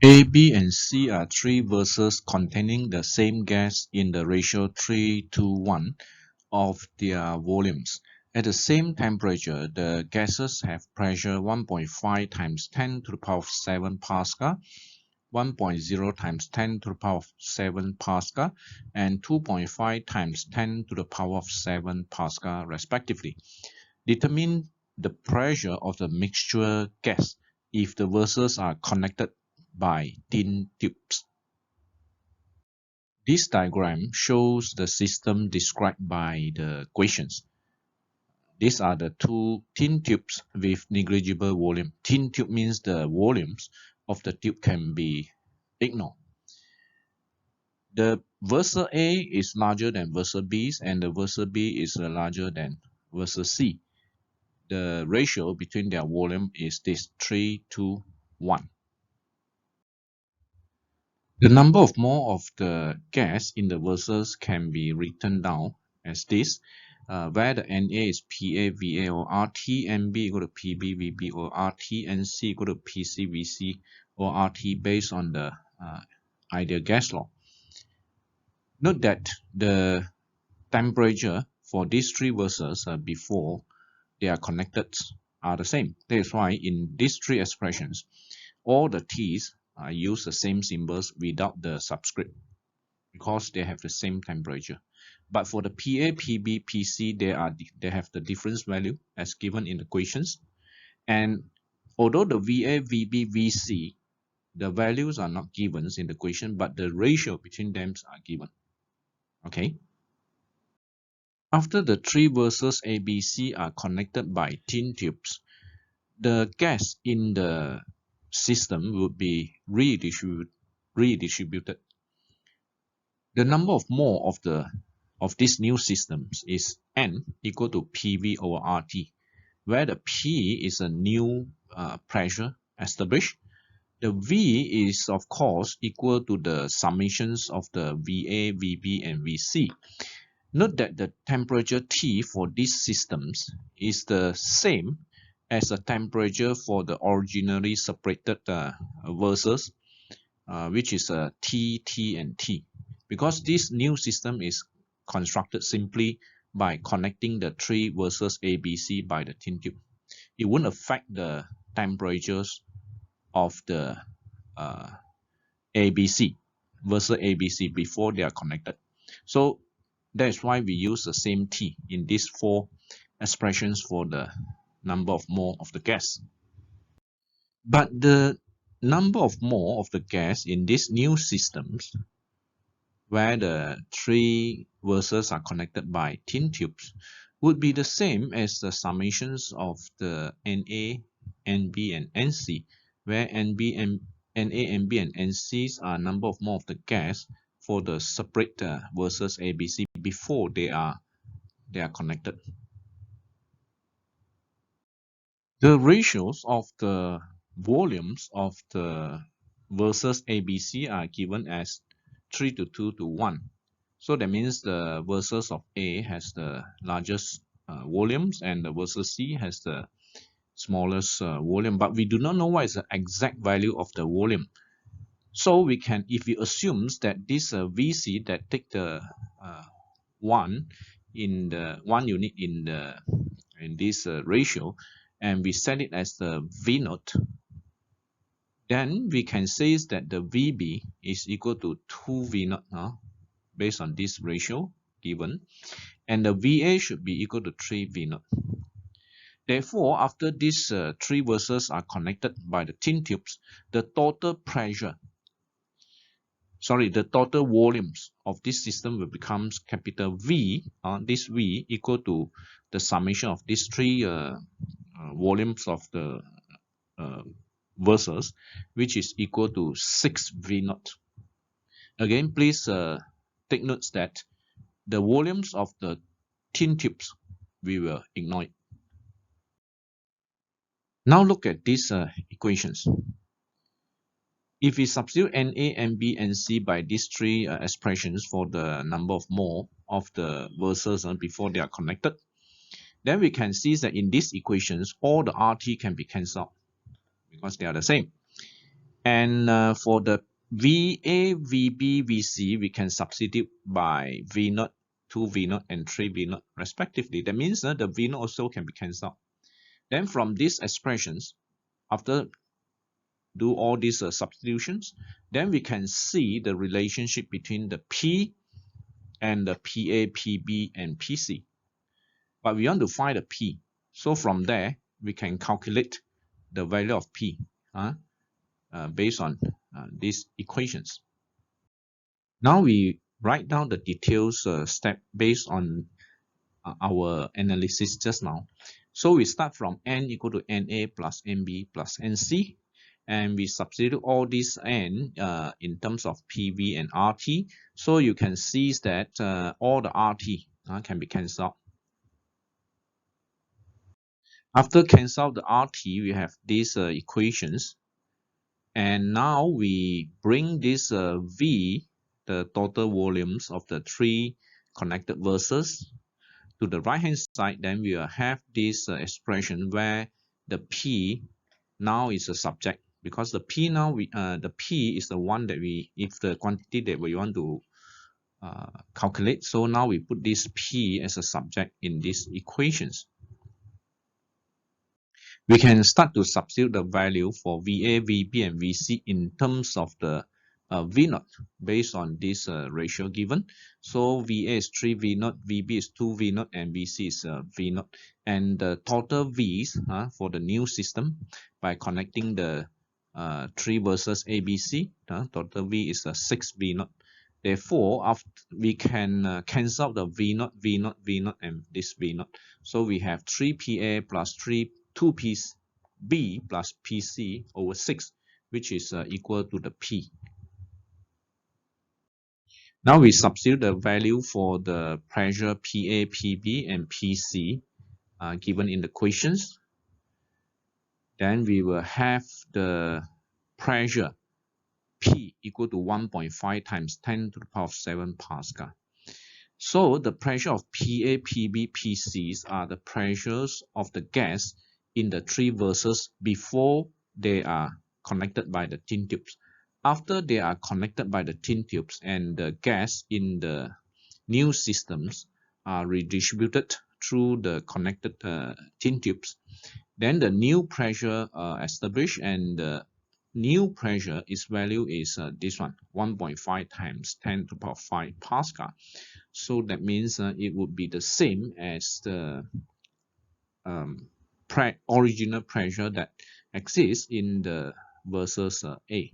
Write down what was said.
A, B, and C are three vessels containing the same gas in the ratio 3:1 of their volumes. At the same temperature, the gases have pressure 1.5 times 10 to the power of 7 Pascal, 1.0 times 10 to the power of 7 Pascal, and 2.5 times 10 to the power of 7 Pascal respectively. Determine the pressure of the mixture gas if the vessels are connected by thin tubes. This diagram shows the system described by the questions. These are the two thin tubes with negligible volume. Thin tube means the volumes of the tube can be ignored. The vessel A is larger than vessel B, and the vessel B is larger than vessel C. The ratio between their volume is this 3:1. The number of mole of the gas in the vessels can be written down as this, where the Na is Pa, Va or RT, Nb equal to Pb, Vb or RT, Nc equal to Pc, Vc or RT based on the ideal gas law. Note that the temperature for these three vessels before they are connected are the same. That is why in these three expressions, all the T's use the same symbols without the subscript because they have the same temperature. But for the Pa, Pb, Pc, they have the difference value as given in the equations. And although the Va, Vb, Vc, the values are not given in the equation, but the ratio between them are given. Okay. After the three vessels A, B, C are connected by thin tubes, the gas in the system would be redistributed. The number of mole of these new systems is N equal to PV over RT, where the P is a new pressure established. The V is of course equal to the summations of the VA, VB, and VC. Note that the temperature T for these systems is the same as the temperature for the originally separated vessels, which is T, T, and T. Because this new system is constructed simply by connecting the three vessels A, B, C by the thin tube. It won't affect the temperatures of the ABC, vessel ABC before they are connected. So that's why we use the same T in these four expressions for the number of mole of the gas. But the number of mole of the gas in these new systems, where the three vessels are connected by thin tubes, would be the same as the summations of the Na, Nb, and Nc, where Nb, Na, Nb, and Nc are number of mole of the gas for the separate vessels ABC before they are connected. The ratios of the volumes of the vessels ABC are given as 3:2:1. So that means the vessels of A has the largest volumes and the vessel C has the smallest volume. But we do not know what is the exact value of the volume. So we can, if we assumes that this VC that take the one unit in this ratio, and we set it as the V naught, then we can say that the VB is equal to 2 V naught based on this ratio given, and the VA should be equal to 3 V naught. Therefore, after these three vessels are connected by the thin tubes, the total volumes of this system will become capital V. This V equal to the summation of these three volumes of the vessels, which is equal to 6 V naught. Again, please take notes that the volumes of the thin tubes, we will ignore it. Now look at these equations. If we substitute Na, Nb, and C by these three expressions for the number of mole of the vessels before they are connected, then we can see that in these equations, all the RT can be cancelled because they are the same. And for the VA, VB, VC, we can substitute by V0, 2 V0, and 3 V0 respectively. That means the V0 also can be cancelled. Then from these expressions, after do all these substitutions, then we can see the relationship between the P and the PA, PB, and PC. But we want to find the P. So from there, we can calculate the value of P based on these equations. Now we write down the details step based on our analysis just now. So we start from n equal to NA plus NB plus NC, and we substitute all these n in terms of PV and RT. So you can see that all the RT can be cancelled. After cancel the RT, we have these equations, and now we bring this V, the total volumes of the three connected verses, to the right hand side. Then we will have this expression where the P now is a subject, because the P now the P is the one that if the quantity that we want to calculate. So now we put this P as a subject in these equations. We can start to substitute the value for VA, VB, and VC in terms of the V0 based on this ratio given. So VA is 3 V0, VB is 2 V0, and VC is V0. And the total V's for the new system, by connecting the three verses ABC, total V is 6 V0. Therefore, after we can cancel the V0, V0, V0, and this V0. So we have 3 PA plus 2 PB plus PC over 6, which is equal to the P. Now we substitute the value for the pressure PA, PB, and PC given in the equations. Then we will have the pressure P equal to 1.5 times 10 to the power of 7 Pascal. So the pressure of PA, PB, PCs are the pressures of the gas in the three verses before they are connected by the thin tubes. After they are connected by the thin tubes and the gas in the new systems are redistributed through the connected thin tubes, then the new pressure established, and the new pressure, its value is this one, 1.5 times 10 to the power 5 Pascal. So that means it would be the same as the original pressure that exists in the versus A.